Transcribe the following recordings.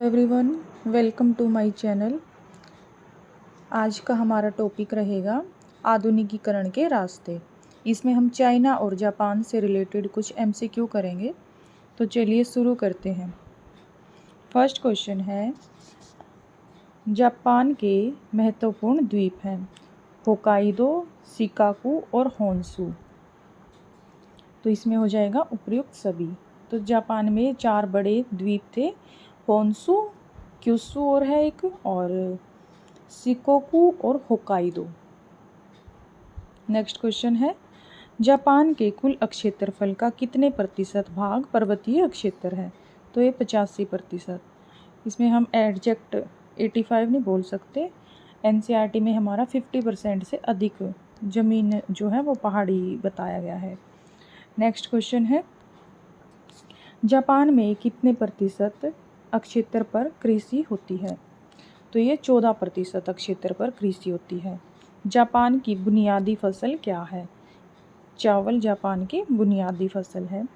Everyone, welcome to my channel. आज का हमारा टॉपिक रहेगा आधुनिकीकरण के रास्ते। इसमें हम चाइना और जापान से रिलेटेड कुछ एमसीक्यू करेंगे। तो चलिए शुरू करते हैं। फर्स्ट क्वेश्चन है, जापान के महत्वपूर्ण द्वीप हैं होकाइडो, शिकाकू और होन्शु। तो इसमें हो जाएगा उपयुक्त सभी। तो जापान में 4 बड़े द्वीप थे, होन्शु, क्यूशु और है एक, और शिकोकू और होकाइडो। नेक्स्ट क्वेश्चन है, जापान के कुल क्षेत्रफल का कितने प्रतिशत भाग पर्वतीय क्षेत्र है? तो ये 85%। इसमें हम एग्जैक्ट 85 नहीं बोल सकते। एनसीईआरटी में हमारा 50% से अधिक ज़मीन जो है वो पहाड़ी बताया गया है। नेक्स्ट क्वेश्चन है, जापान में कितने प्रतिशत क्षेत्र पर कृषि होती है? तो ये 14% क्षेत्र पर कृषि होती है। जापान की बुनियादी फसल क्या है? चावल जापान की बुनियादी फसल है।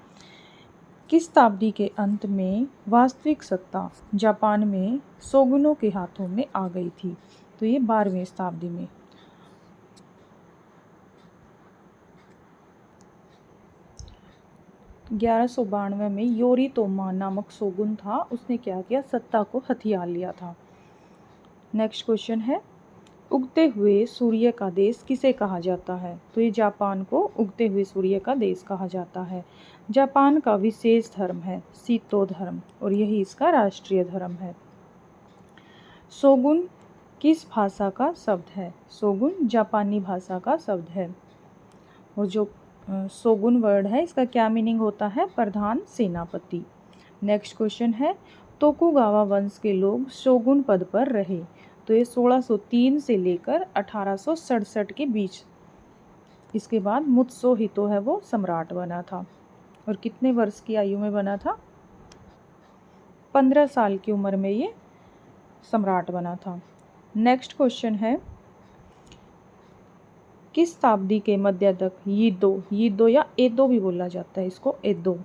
किस शताब्दी के अंत में वास्तविक सत्ता जापान में शोगुनों के हाथों में आ गई थी? तो ये 12वीं शताब्दी में। 1192 में योरितोमा नामक शोगुन था, उसने क्या किया, सत्ता को हथिया लिया था। नेक्स्ट क्वेश्चन है, उगते हुए सूर्य का देश किसे कहा जाता है? तो ये जापान को उगते हुए सूर्य का देश कहा जाता है। जापान का विशेष धर्म है शीतो धर्म और यही इसका राष्ट्रीय धर्म है। शोगुन किस भाषा का शब्द है? शोगुन जापानी भाषा का शब्द है। और जो शोगुन वर्ड है इसका क्या मीनिंग होता है? प्रधान सेनापति। नेक्स्ट क्वेश्चन है, तोकुगावा वंश के लोग शोगुन पद पर रहे। तो ये 1603 से लेकर 1867 के बीच। इसके बाद मुत्सोहितो है वो सम्राट बना था। और कितने वर्ष की आयु में बना था? 15 साल की उम्र में ये सम्राट बना था। नेक्स्ट क्वेश्चन है, किस शताब्दी के मध्य तक यीदो या एदो भी बोला जाता है इसको, एदो,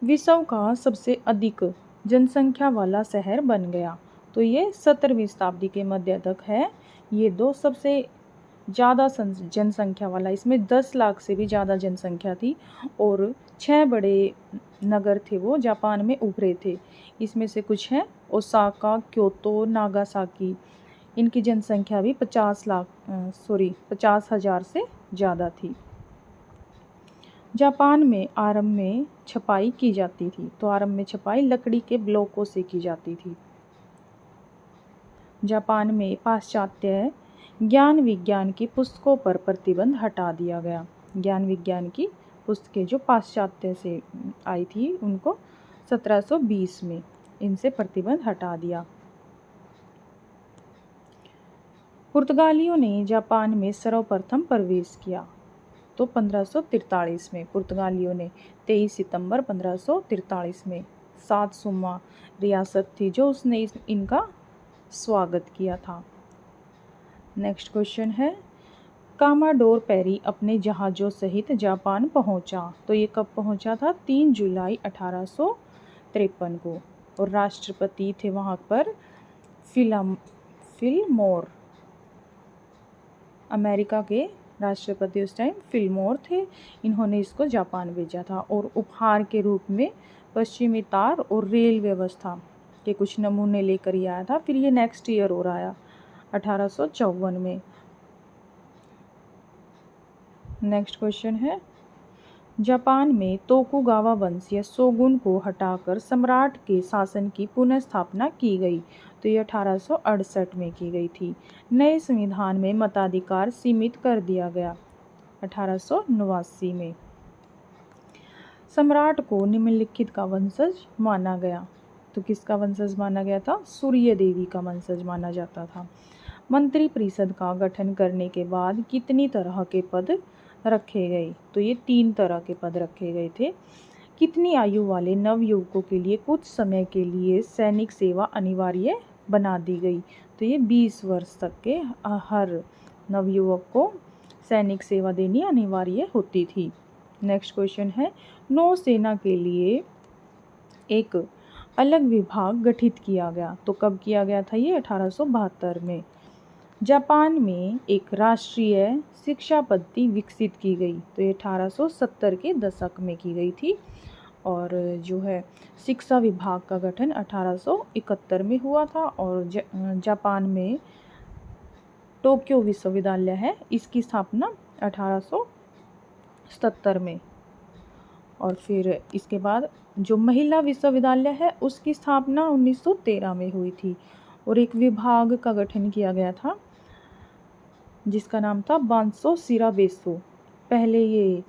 विश्व का सबसे अधिक जनसंख्या वाला शहर बन गया? तो ये 17वीं शताब्दी के मध्य तक है। ये दो सबसे ज़्यादा जनसंख्या वाला, इसमें 10 लाख से भी ज़्यादा जनसंख्या थी और 6 बड़े नगर थे वो जापान में उभरे थे। इसमें से कुछ हैं ओसाका, क्योतो, नागासाकी। इनकी जनसंख्या भी 50,000 से ज़्यादा थी। जापान में आरंभ में छपाई की जाती थी। तो आरंभ में छपाई लकड़ी के ब्लॉकों से की जाती थी। जापान में पाश्चात्य ज्ञान विज्ञान की पुस्तकों पर प्रतिबंध हटा दिया गया। ज्ञान विज्ञान की पुस्तकें जो पाश्चात्य से आई थी उनको 1720 में इनसे प्रतिबंध हटा दिया। पुर्तगालियों ने जापान में सर्वप्रथम प्रवेश किया। तो 1543 में पुर्तगालियों ने 23 सितंबर 1543 में सातसुमा रियासत थी जो उसने इनका स्वागत किया था। नेक्स्ट क्वेश्चन है, कामाडोर पेरी अपने जहाज़ों सहित जापान पहुंचा। तो ये कब पहुंचा था? 3 जुलाई 1853 को। और राष्ट्रपति थे वहाँ पर फिलमोर। अमेरिका के राष्ट्रपति उस टाइम फिलमोर थे। इन्होंने इसको जापान भेजा था और उपहार के रूप में पश्चिमी तार और रेल व्यवस्था के कुछ नमूने लेकर ही आया था। फिर ये नेक्स्ट ईयर और आया 1854 में। नेक्स्ट क्वेश्चन है, जापान में तोकुगावा वंश या शोगुन को हटाकर सम्राट के शासन की पुनः स्थापना की गई। तो ये 1868 में की गई थी। नए संविधान में मताधिकार सीमित कर दिया गया 1889 में। सम्राट को निम्नलिखित का वंशज माना गया। तो किसका वंशज माना गया था? सूर्य देवी का वंशज माना जाता था। मंत्रिपरिषद का गठन करने के बाद कितनी तरह के पद रखे गए? तो ये 3 तरह के पद रखे गए थे। कितनी आयु वाले नवयुवकों के लिए कुछ समय के लिए सैनिक सेवा अनिवार्य बना दी गई? तो ये 20 वर्ष तक के हर नवयुवक को सैनिक सेवा देनी अनिवार्य होती थी। नेक्स्ट क्वेश्चन है, नौसेना के लिए एक अलग विभाग गठित किया गया। तो कब किया गया था ये? 1872 में। जापान में एक राष्ट्रीय शिक्षा पद्धति विकसित की गई। तो ये 1870 के दशक में की गई थी। और जो है शिक्षा विभाग का गठन 1871 में हुआ था। और जापान में टोक्यो विश्वविद्यालय है, इसकी स्थापना 1870 में। और फिर इसके बाद जो महिला विश्वविद्यालय है उसकी स्थापना 1913 में हुई थी। और एक विभाग का गठन किया गया था जिसका नाम था बांसो शिराबेसो। पहले ये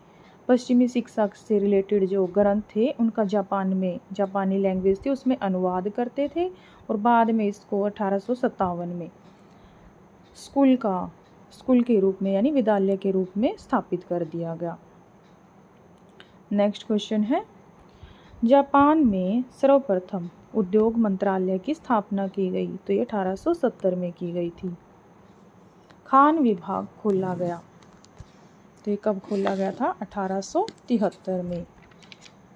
पश्चिमी शिक्षा से रिलेटेड जो ग्रंथ थे उनका जापान में जापानी लैंग्वेज थी उसमें अनुवाद करते थे। और बाद में इसको 1857 में स्कूल के रूप में यानी विद्यालय के रूप में स्थापित कर दिया गया। नेक्स्ट क्वेश्चन है, जापान में सर्वप्रथम उद्योग मंत्रालय की स्थापना की गई। तो ये 1870 में की गई थी। खान विभाग खोला गया। तो ये कब खोला गया था? 1873 में।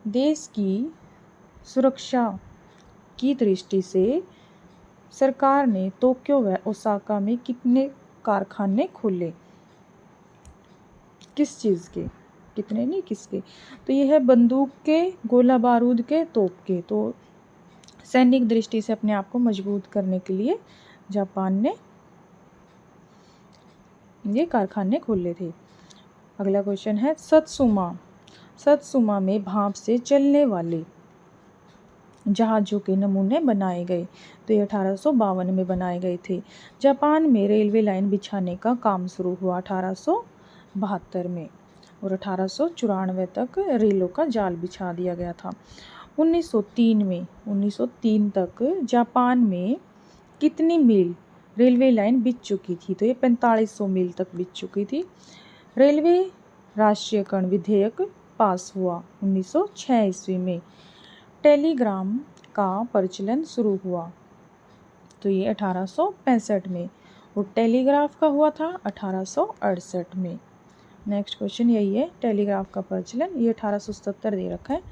देश की सुरक्षा की दृष्टि से सरकार ने टोक्यो व ओसाका में कितने कारखाने खोले? किस चीज़ के? कितने नहीं, किसके? तो ये है बंदूक के, गोला बारूद के, तोप के। तो सैनिक दृष्टि से अपने आप को मजबूत करने के लिए जापान ने ये कारखाने खोले थे। अगला क्वेश्चन है, सत्सुमा में भाप से चलने वाले जहाज़ों के नमूने बनाए गए। तो ये 1852 में बनाए गए थे। जापान में रेलवे लाइन बिछाने का काम शुरू हुआ 1872 में। और 1894 तक रेलों का जाल बिछा दिया गया था। 1903 तक जापान में कितनी मील रेलवे लाइन बिछ चुकी थी? तो ये 4500 मील तक बिछ चुकी थी। रेलवे राष्ट्रीयकरण विधेयक पास हुआ 1906 ईस्वी में। टेलीग्राम का प्रचलन शुरू हुआ। तो ये 1865 में। और टेलीग्राफ का हुआ था 1868 में। नेक्स्ट क्वेश्चन यही है, टेलीग्राफ का प्रचलन। ये 1877 दे रखा है,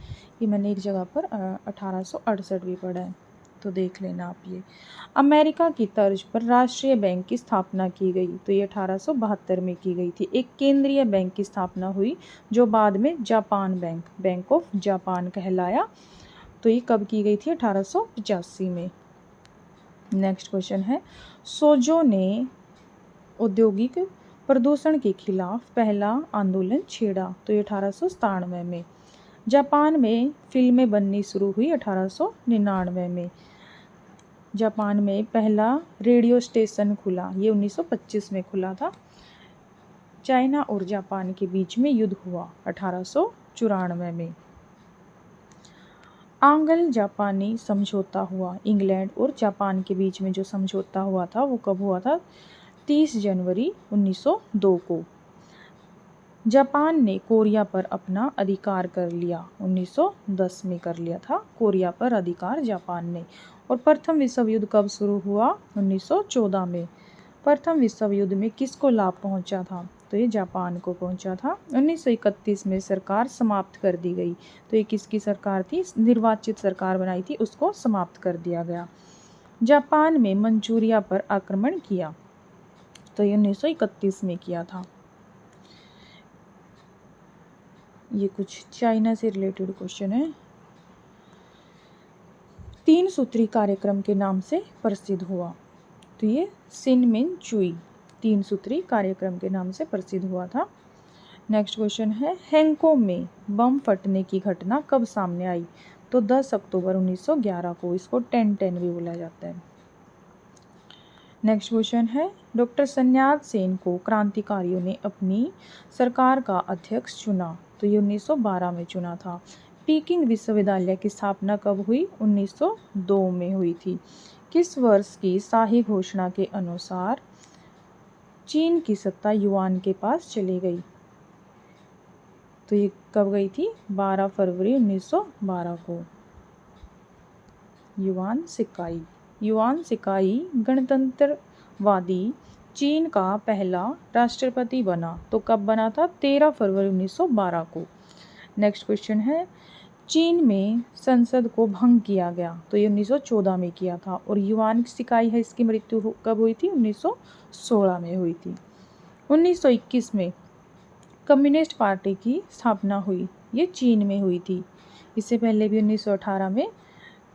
ये मैंने एक जगह पर 1868 भी पढ़ा है, तो देख लेना आप ये। अमेरिका की तर्ज पर राष्ट्रीय बैंक की स्थापना की गई। तो ये 1872 में की गई थी। एक केंद्रीय बैंक की स्थापना हुई जो बाद में जापान बैंक ऑफ जापान कहलाया। तो ये कब की गई थी? 1885 में। नेक्स्ट क्वेश्चन है, सोजो ने औद्योगिक प्रदूषण के खिलाफ पहला आंदोलन छेड़ा। तो ये 1897 में। जापान में फिल्में बननी शुरू हुई 1899 में। जापान में पहला रेडियो स्टेशन खुला, ये 1925 में खुला था। चाइना और जापान के बीच में युद्ध हुआ 1894 में। आंग्ल जापानी समझौता हुआ, इंग्लैंड और जापान के बीच में जो समझौता हुआ था वो कब हुआ था? 30 जनवरी 1902 को। जापान ने कोरिया पर अपना अधिकार कर लिया, 1910 में कर लिया था कोरिया पर अधिकार जापान ने। और प्रथम विश्व युद्ध कब शुरू हुआ? 1914 में। प्रथम विश्व युद्ध में किसको लाभ पहुंचा था? तो ये जापान को पहुंचा था। 1931 में सरकार समाप्त कर दी गई। तो ये किसकी सरकार थी? निर्वाचित सरकार बनाई थी, उसको समाप्त कर दिया गया। जापान में मंचूरिया पर आक्रमण किया। तो ये 1931 में किया था। ये कुछ चाइना से रिलेटेड क्वेश्चन है। 3 सूत्री कार्यक्रम के नाम से प्रसिद्ध हुआ। तो ये शिनमिनचुई 3 सूत्री कार्यक्रम के नाम से प्रसिद्ध हुआ था। नेक्स्ट क्वेश्चन है, हैंको में बम फटने की घटना कब सामने आई? तो 10 अक्टूबर 1911 को। इसको 10-10 भी बोला जाता है। नेक्स्ट क्वेश्चन है, डॉक्टर सन्याल सेन को क्रांतिकारियों ने अपनी सरकार का अध्यक्ष चुना। तो ये 1912 में चुना था। पीकिंग विश्वविद्यालय की स्थापना कब हुई? 1902 में हुई थी। किस वर्ष की शाही घोषणा के अनुसार चीन की सत्ता युआन के पास चली गई? तो ये कब गई थी? 12 फरवरी 1912 को। युआन सिकाई गणतंत्रवादी चीन का पहला राष्ट्रपति बना। तो कब बना था? 13 फरवरी 1912 को। नेक्स्ट क्वेश्चन है, चीन में संसद को भंग किया गया, तो ये 1914 में किया था। और युआन सिकाई है, इसकी मृत्यु कब हुई थी? 1916 में हुई थी। 1921 में कम्युनिस्ट पार्टी की स्थापना हुई, ये चीन में हुई थी। इससे पहले भी 1918 में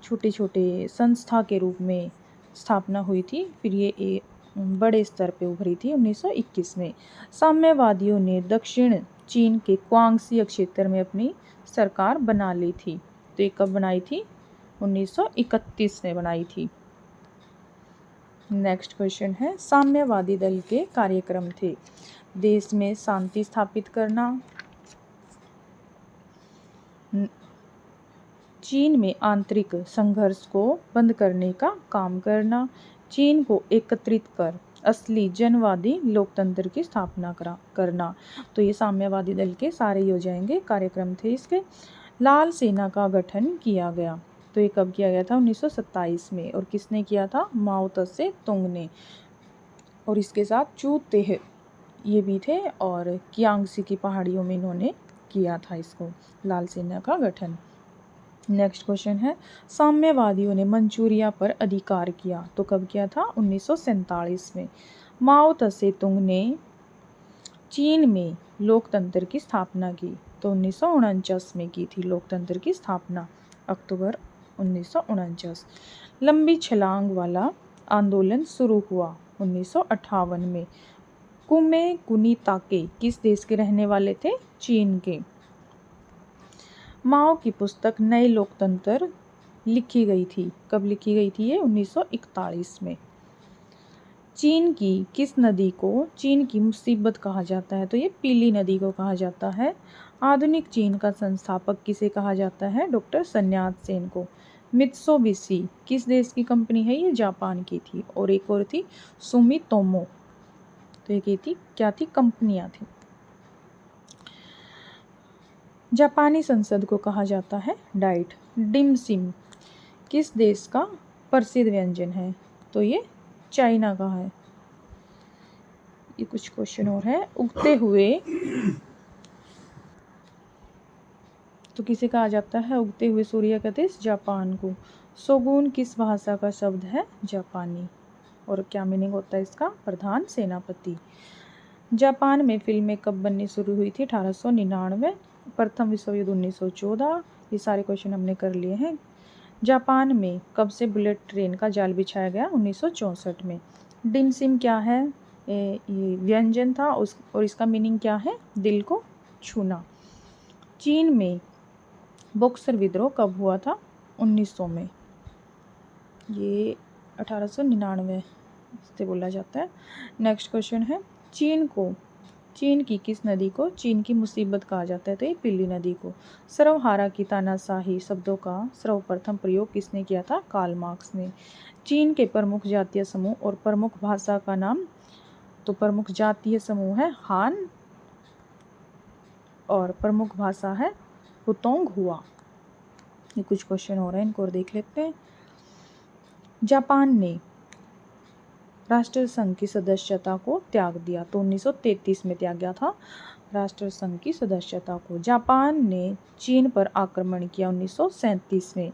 छोटे छोटे संस्था के रूप में स्थापना हुई थी, फिर ये बड़े स्तर पे उभरी थी 1921 में। साम्यवादियों ने दक्षिण चीन के क्वांगसी क्षेत्र में अपनी सरकार बना ली थी, तो ये कब बनाई थी? 1931 में बनाई थी। नेक्स्ट क्वेश्चन है, साम्यवादी दल के कार्यक्रम थे। देश में शांति स्थापित करना, चीन में आंतरिक संघर्ष को बंद करने का काम करना, चीन को एकत्रित कर असली जनवादी लोकतंत्र की स्थापना करना। तो ये साम्यवादी दल के सारे ही हो जाएंगे, कार्यक्रम थे इसके। लाल सेना का गठन किया गया, तो ये कब किया गया था? 1927 में। और किसने किया था? माओ त्से तुंग ने। और इसके साथ चू तेह ये भी थे, और कियांगसी की पहाड़ियों में इन्होंने किया था इसको, लाल सेना का गठन। नेक्स्ट क्वेश्चन है, साम्यवादियों ने मंचूरिया पर अधिकार किया, तो कब किया था? 1947 में। माओ त्से तुंग ने चीन में लोकतंत्र की स्थापना की, तो 1949 में की थी लोकतंत्र की स्थापना, अक्टूबर 1949। लंबी छलांग वाला आंदोलन शुरू हुआ 1958 में। कुमे कुनिताके किस देश के रहने वाले थे? चीन के। माओ की पुस्तक नए लोकतंत्र लिखी गई थी, कब लिखी गई थी ये? 1941 में। चीन की किस नदी को चीन की मुसीबत कहा जाता है? तो ये पीली नदी को कहा जाता है। आधुनिक चीन का संस्थापक किसे कहा जाता है? डॉक्टर sun yat-sen को। मित्सुबिशी किस देश की कंपनी है? ये जापान की थी। और एक और थी सुमितोमो, तो ये थी क्या थी? कंपनियां थी। जापानी संसद को कहा जाता है डाइट। डिम सिम किस देश का प्रसिद्ध व्यंजन है? तो ये चाइना का है। ये कुछ क्वेश्चन और है। उगते हुए तो किसे कहा जाता है? उगते हुए सूर्य का देश जापान को। शोगुन किस भाषा का शब्द है? जापानी। और क्या मीनिंग होता है इसका? प्रधान सेनापति। जापान में फिल्में कब बननी शुरू हुई थी? 1899। प्रथम विश्व युद्ध 1914। ये सारे क्वेश्चन हमने कर लिए हैं। जापान में कब से बुलेट ट्रेन का जाल बिछाया गया? 1964 में। डिम सिम क्या है? ये व्यंजन था और इसका मीनिंग क्या है? दिल को छूना। चीन में बॉक्सर विद्रोह कब हुआ था? 1900 में। ये 1899 से बोला जाता है। नेक्स्ट क्वेश्चन है, चीन की किस नदी को चीन की मुसीबत कहा जाता है? तो ये पीली नदी को। सर्वहारा की तानाशाही शब्दों का सर्वप्रथम प्रयोग किसने किया था? कार्ल मार्क्स ने। चीन के प्रमुख जातीय समूह और प्रमुख भाषा का नाम? तो प्रमुख जातीय समूह है हान और प्रमुख भाषा है हुतोंग हुआ। ये कुछ क्वेश्चन हो रहे हैं, इनको और देख लेते हैं। जापान ने राष्ट्रसंघ की सदस्यता को त्याग दिया, तो 1933 में त्याग गया था राष्ट्रसंघ की सदस्यता को। जापान ने चीन पर आक्रमण किया 1937 में।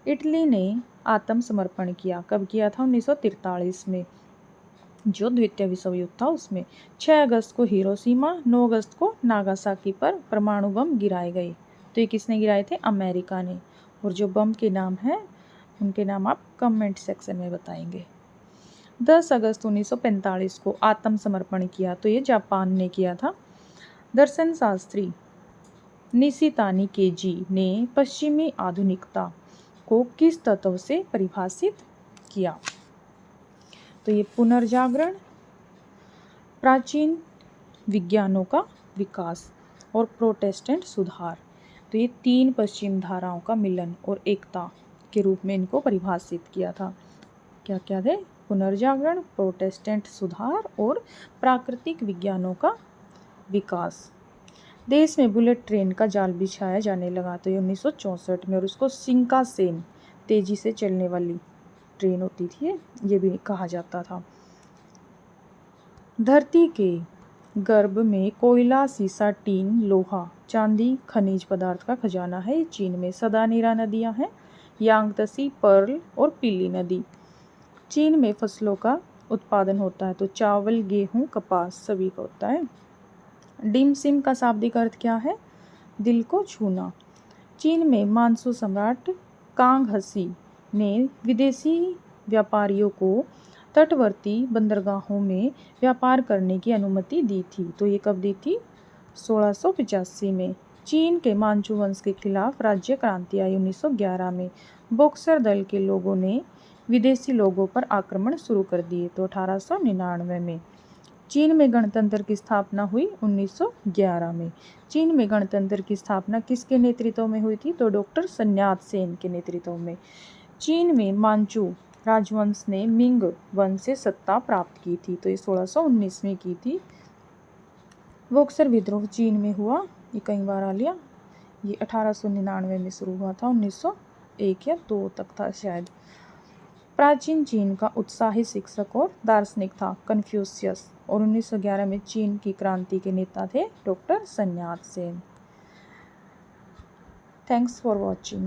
इटली ने आत्मसमर्पण किया, कब किया था? 1943 में, जो द्वितीय विश्व युद्ध था उसमें। 6 अगस्त को हिरोशिमा, 9 अगस्त को नागासाकी पर परमाणु बम गिराए गए। तो ये किसने गिराए थे? अमेरिका ने। और जो बम के नाम हैं उनके नाम आप कमेंट सेक्शन में बताएंगे। 10 अगस्त 1945 को आत्मसमर्पण किया, तो ये जापान ने किया था। दर्शन शास्त्री निशितानी केजी ने पश्चिमी आधुनिकता को किस तत्व से परिभाषित किया? तो ये पुनर्जागरण, प्राचीन विज्ञानों का विकास और प्रोटेस्टेंट सुधार। तो ये 3 पश्चिम धाराओं का मिलन और एकता के रूप में इनको परिभाषित किया था। क्या क्या थे? पुनर्जागरण, प्रोटेस्टेंट सुधार और प्राकृतिक विज्ञानों का विकास। देश में बुलेट ट्रेन का जाल बिछाया जाने लगा, तो ये 1964 में। और उसको शिंकानसेन, तेजी से चलने वाली ट्रेन होती थी ये भी कहा जाता था। धरती के गर्भ में कोयला, सीसा, टीन, लोहा, चांदी खनिज पदार्थ का खजाना है। चीन में सदानीरा नदियाँ हैं, यांगत्से, पर्ल और पीली नदी। चीन में फसलों का उत्पादन होता है तो चावल, गेहूँ, कपास सभी का होता है। डिम सिम का शाब्दिक अर्थ क्या है? दिल को छूना। चीन में मानसू सम्राट कांग हसी ने विदेशी व्यापारियों को तटवर्ती बंदरगाहों में व्यापार करने की अनुमति दी थी। तो ये कब दी थी? 1685 में। चीन के मांचू वंश के खिलाफ राज्य क्रांति आई 1911 में। बॉक्सर दल के लोगों ने विदेशी लोगों पर आक्रमण शुरू कर दिए तो 1899 में। चीन में गणतंत्र की स्थापना हुई 1911 में। चीन में गणतंत्र की स्थापना किसके नेतृत्व में हुई थी? तो डॉक्टर sun यat-sen के नेतृत्व में। चीन में मांचू राजवंश ने मिंग वंश से सत्ता प्राप्त की थी तो ये 1619 में की थी। बॉक्सर विद्रोह चीन में हुआ, ये कई बार आ लिया। ये 1899 में शुरू हुआ था, 1901 या 2 तक था शायद। प्राचीन चीन का उत्साही शिक्षक और दार्शनिक था कन्फ्यूशियस और 1911 में चीन की क्रांति के नेता थे doctor sun yat-sen। Thanks for watching.